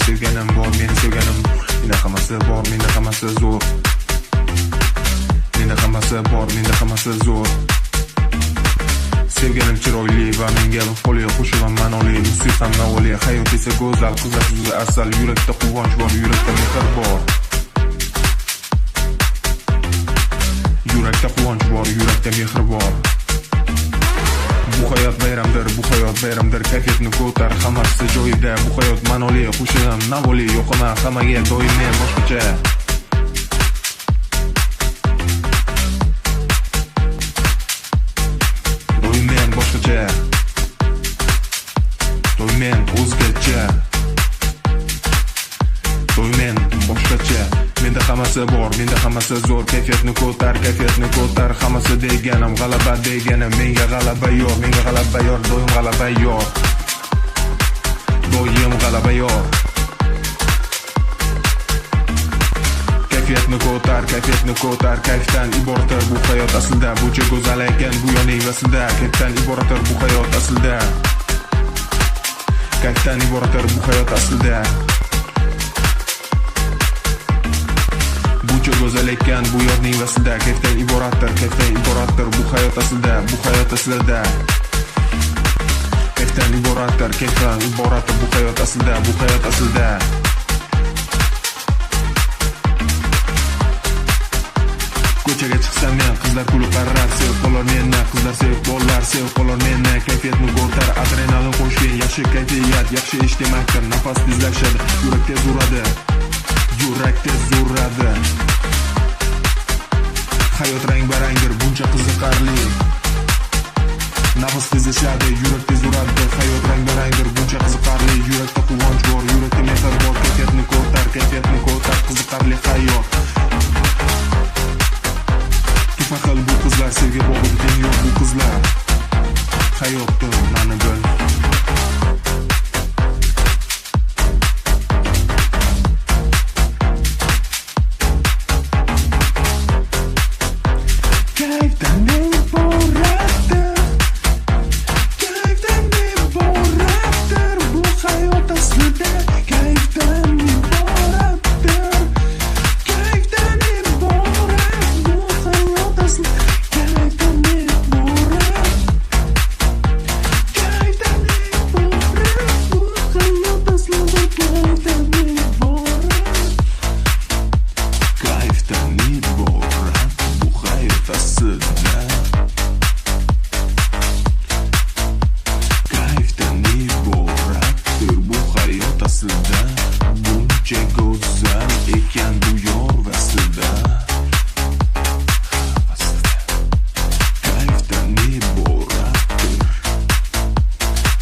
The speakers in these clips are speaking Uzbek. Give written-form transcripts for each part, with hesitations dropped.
sevganim bor, meni sevganim. Menda hammasi bor, menda hammasi zo'r. Menda hammasi bor, menda hammasi zo'r. Sevganim chiroyli va menga qo'li qo'shigan ma'noli. Musiqam navoli, hayot esa go'zal, qizlar so'zi asal. Yurakda quvonch bor, yurakda mehr bor. Yurakda quvonch bor, yurakda mehr bor. Bu hayot bayramdir, bu hayot bayramdir. Kayfiyatni ko'tar, hammasi joyida. Bu hayot ma'noli, qo'shig'im navoli. Yo'qama hammaga doim men boshqacha. Doim men boshqacha. Doim men o'zgacha. Doim men boshqacha. Menda hammasi bor, menda hammasi zo'r. Kayfiyatni ko'tar, kayfiyatni ko'tar. Hammasi deganim g'alaba deganim. Menga g'alaba yor, menga g'alaba yor. Doim g'alaba yor. Doim g'alaba yor. Kayfiyatni ko'tar, kayfiyatni ko'tar. Kayfdan iboratdir bu hayot aslida. Buncha go'zal ekan bu yoning vasida. Kayfdan iboratdir bu hayot aslida. Kayfdan iboratdir bu hayot aslida. Buncha go'zal ekan bu yoning vasida. Kayfdan iboratdir, kayfdan iboratdir bu hayot aslida. Bu hayot aslida. Kayfdan iboratdir, kayfdan iboratdir bu hayot aslida. Bu hayot aslida. Ko'chaga chiqsam men qizlar kulib qarar, sevib qolar meni, qizlar sevib bolalar sevib qolar meni. Kayfiyatni ko'tar, adrenalin qo'shgan, yaxshi kayfiyat, yaxshi ish demakdir. Nafas tezlashadi, yurak tez uradi. Yurak tez uradi. Hayot rang-barangdir, buncha qiziqarli. Nafas tezlashadi, yurak tez uradi. Hayot rang-barangdir, buncha qiziqarli. Yurakda quvonch bor, yurakda mehr bor. Kayfiyatni ko'tar, kayfiyatni ko'tar, qiziqarli hayot. Faqat bu qizlar sevgi bog'ida teng yo'q bu qizlar. Hayotda mani bil. Kayfdan iboratdir. Kayfdan iboratdir bu hayot aslida. Kayfdan iboratdir. Kayfdan iborat bu hayot aslida. Kayfdan iborat. Kayfdan iborat bu hayot aslida. Kayfdan iborat. Kayfdan iborat bu hayot aslida. Kayfdan iboratdir bu hayot aslida. Buncha go'zal ekan bu yor vasida. Kayfdan iboratdir.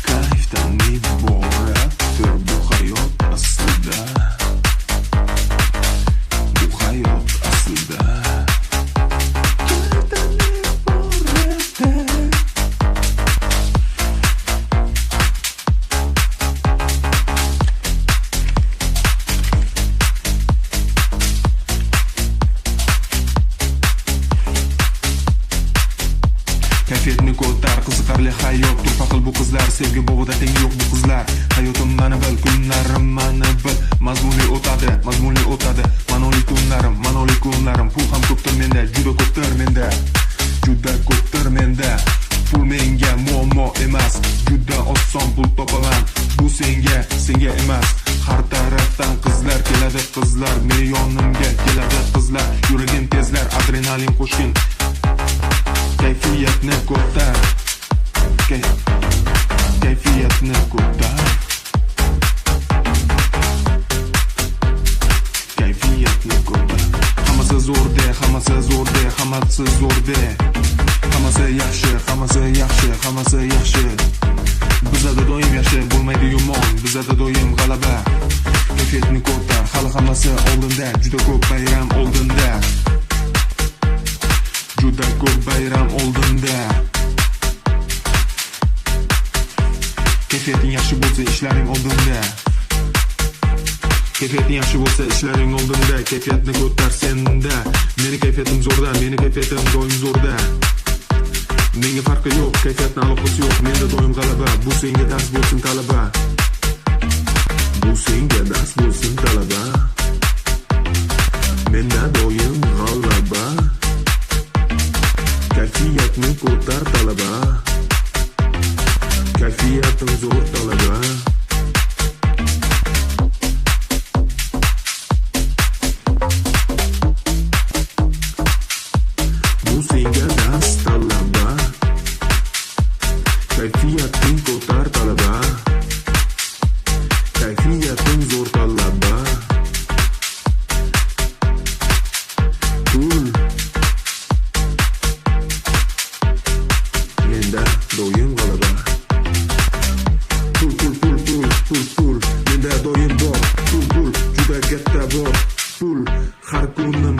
Kayfdan iboratdir bu hayot aslida. Bu hayot aslida. Kayfdan iboratdir. Kayfiyatni ko'tar, qiziqarli hayot. Turfa qil bu qizlar, sevgi bog'ida teng yo'q bu qizlar. Hayotim mani bil, kunlarim mani bil. Mazmunli o'tadi, mazmunli o'tadi. Manoli kunlarim, pul ham ko'pdir menda, juda ko'pdir menda. Juda ko'pdir menda. Pul menga muammo emas, juda oson pul topaman. Bu senga emas. Har tarafdan qizlar keladi, qizlar meni yonimga keladi, qizlar. Yuragim tezlar, adrenalin qo'shgin. Kayfiyatni ko'tar. Kayfiyatni ko'tar. Kayfiyatni ko'tar. Hammasi zo'rda, hammasi zo'rda, hammasi zo'rda. Hammasi yaxshi, hammasi yaxshi, hammasi yaxshi. Bizada doim yaxshi bo'lmaydi yomon, bizada doim g'alaba. Kayfiyatni ko'tar, hali hammasi oldinda, juda ko'p bayram oldinda. Juda ko'p bayram oldinda. Kayfiyating yaxshi bo'lsa, ishlaring oldinda. Kayfiyating yaxshi bo'lsa, ishlaring oldinda. Kayfiyatni ko'tar senda. Meni kayfiyatim zo'rda, meni kayfiyatim doim zo'rda. Menga farqi yo'q, kayfiyatning aloqasi yo'q. Menda doim g'alaba, bu senga dars bo'lsin talaba. Bu senga dars bo'lsin talaba, menda doim g'alaba. Kayfiyatni ko'tar talaba, kayfiyatim zo'r talaba. Bu senga dars talaba, kayfiyating ko'tar talaba, kayfiyatim zo'r talaba. Pul menda doim g'alaba. Pul menda doim bor. Pul juda katta bor. Pul har kuni